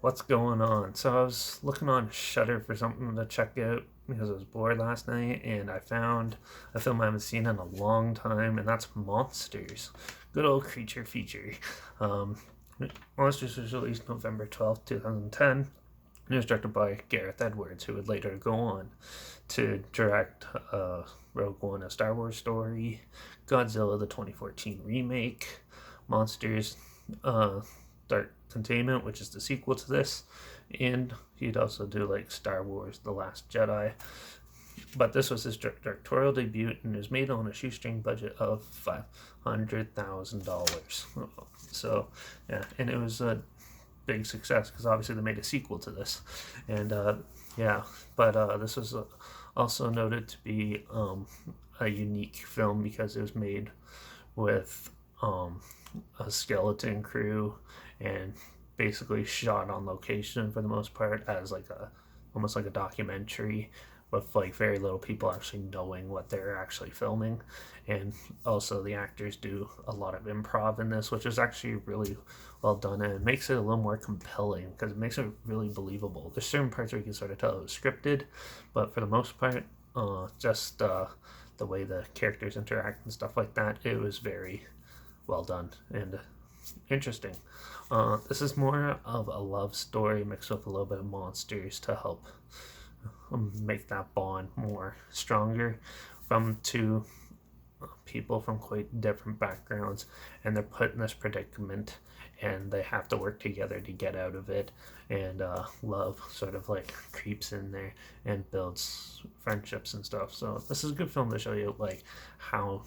What's going on? So I was looking on Shudder for something to check out because I was bored last night, and I found a film I haven't seen in a long time, and that's Monsters. Good old creature feature. Um, Monsters was released November 12th, 2010. It was directed by Gareth Edwards, who would later go on to direct Rogue One, a Star Wars story, Godzilla, the 2014 remake, Monsters, Dark Containment, which is the sequel to this, and he'd also do like Star Wars, The Last Jedi. But this was his directorial debut, and it was made on a shoestring budget of $500,000. So, yeah, and it was a big success because obviously they made a sequel to this, and yeah, but this was also noted to be a unique film because it was made with a skeleton crew and basically shot on location for the most part as like a almost like a documentary with like very little people actually knowing what they're actually filming. And also the actors do a lot of improv in this, which is actually really well done, and it makes it a little more compelling because it makes it really believable. There's certain parts where you can sort of tell it was scripted, but for the most part, just the way the characters interact and stuff like that, it was very well done and interesting. This is more of a love story mixed with a little bit of monsters to help make that bond more stronger from two people from quite different backgrounds, and they're put in this predicament and they have to work together to get out of it, and love sort of like creeps in there and builds friendships and stuff. So this is a good film to show you like how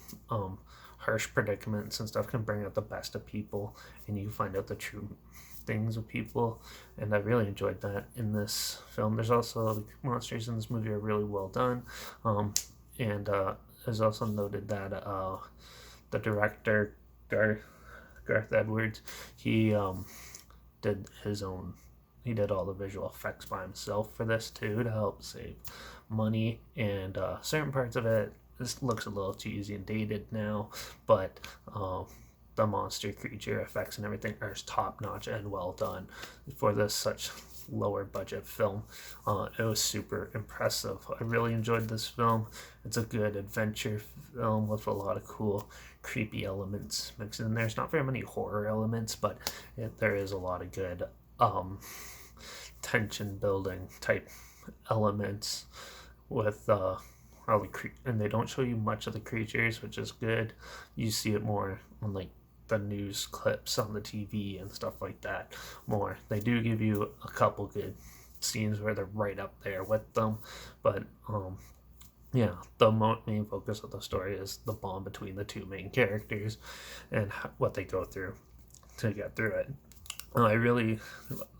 harsh predicaments and stuff can bring out the best of people, and you find out the true things of people. And I really enjoyed that in this film. There's also the monsters in this movie are really well done, and is also noted that the director Gareth Edwards, he did his own. He did all the visual effects by himself for this too to help save money, and certain parts of it this looks a little cheesy and dated now, but the monster creature effects and everything are top notch and well done for this such lower budget film. It was super impressive. I really enjoyed this film. It's a good adventure film with a lot of cool, creepy elements mixed in there. There's not very many horror elements, but there is a lot of good tension building type elements with how and they don't show you much of the creatures, which is good. You see it more on like the news clips on the TV and stuff like that. More, they do give you a couple good scenes where they're right up there with them, but yeah, the main focus of the story is the bond between the two main characters and what they go through to get through it. I really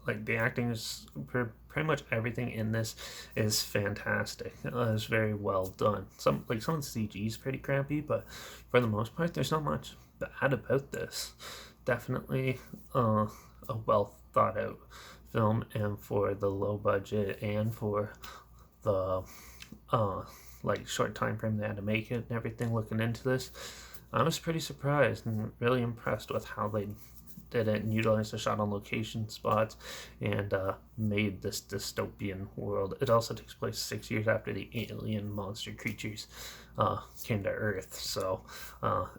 like the acting is pretty much everything in this is fantastic. It's very well done. Some of the CG is pretty crappy, but for the most part, there's not much bad about this. Definitely a well thought out film, and for the low budget and for the like short time frame they had to make it and everything. Looking into this, I was pretty surprised and really impressed with how they did it and utilized the shot on location spots and made this dystopian world. It also takes place 6 years after the alien monster creatures came to Earth, so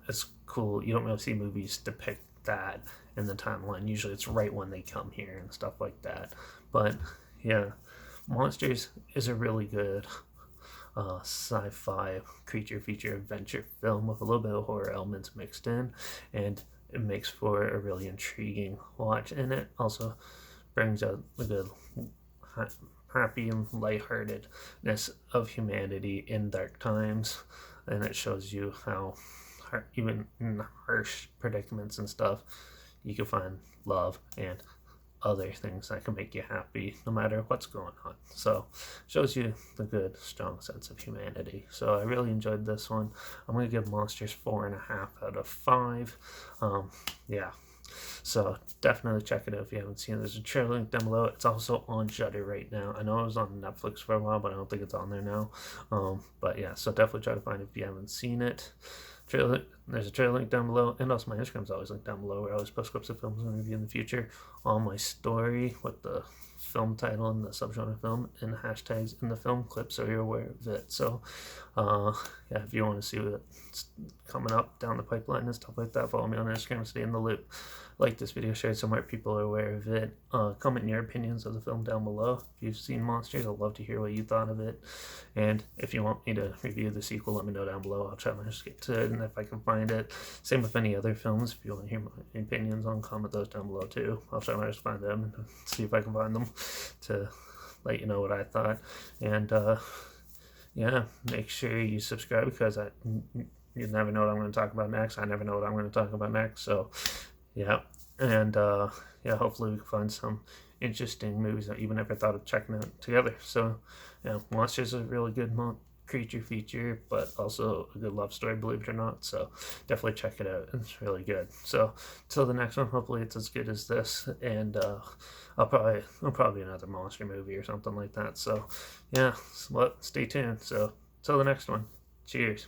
it's cool. You don't really see movies depict that in the timeline. Usually it's right when they come here and stuff like that. But yeah, Monsters is a really good sci-fi creature feature adventure film with a little bit of horror elements mixed in, and it makes for a really intriguing watch, and it also brings out the good happy and lightheartedness of humanity in dark times, and it shows you how even in harsh predicaments and stuff you can find love and other things that can make you happy no matter what's going on. So shows you the good strong sense of humanity. So I really enjoyed this one. I'm gonna give Monsters 4.5 out of 5. Yeah, so definitely check it out if you haven't seen it. There's a trailer link down below. It's also on Shudder right now. I know it was on Netflix for a while, but I don't think it's on there now. But yeah, so definitely try to find it if you haven't seen it. trailer. There's a trailer link down below, and also my Instagram's always linked down below, where I always post clips of films and review in the future. On my story with the film title and the subgenre film and hashtags in the film clip, so you're aware of it. So, yeah, if you want to see what's coming up down the pipeline and stuff like that, follow me on Instagram. Stay in the loop. Like this video, share it so more people are aware of it. Comment your opinions of the film down below. If you've seen Monsters, I'd love to hear what you thought of it. And if you want me to review the sequel, let me know down below. I'll try my best to get to it, and if I can find it. Same with any other films. If you want to hear my opinions on, comment those down below too. I'll try my best to find them and see if I can find them to let you know what I thought. And yeah, make sure you subscribe, because you never know what I'm going to talk about next. I never know what I'm going to talk about next. So yeah, and yeah, hopefully we can find some interesting movies that you never thought of checking out together. So yeah, Monsters is a really good creature feature, but also a good love story, believe it or not. So definitely check it out. It's really good. So till the next one, hopefully it's as good as this, and I'll probably another monster movie or something like that. So yeah, stay tuned. So till the next one, cheers.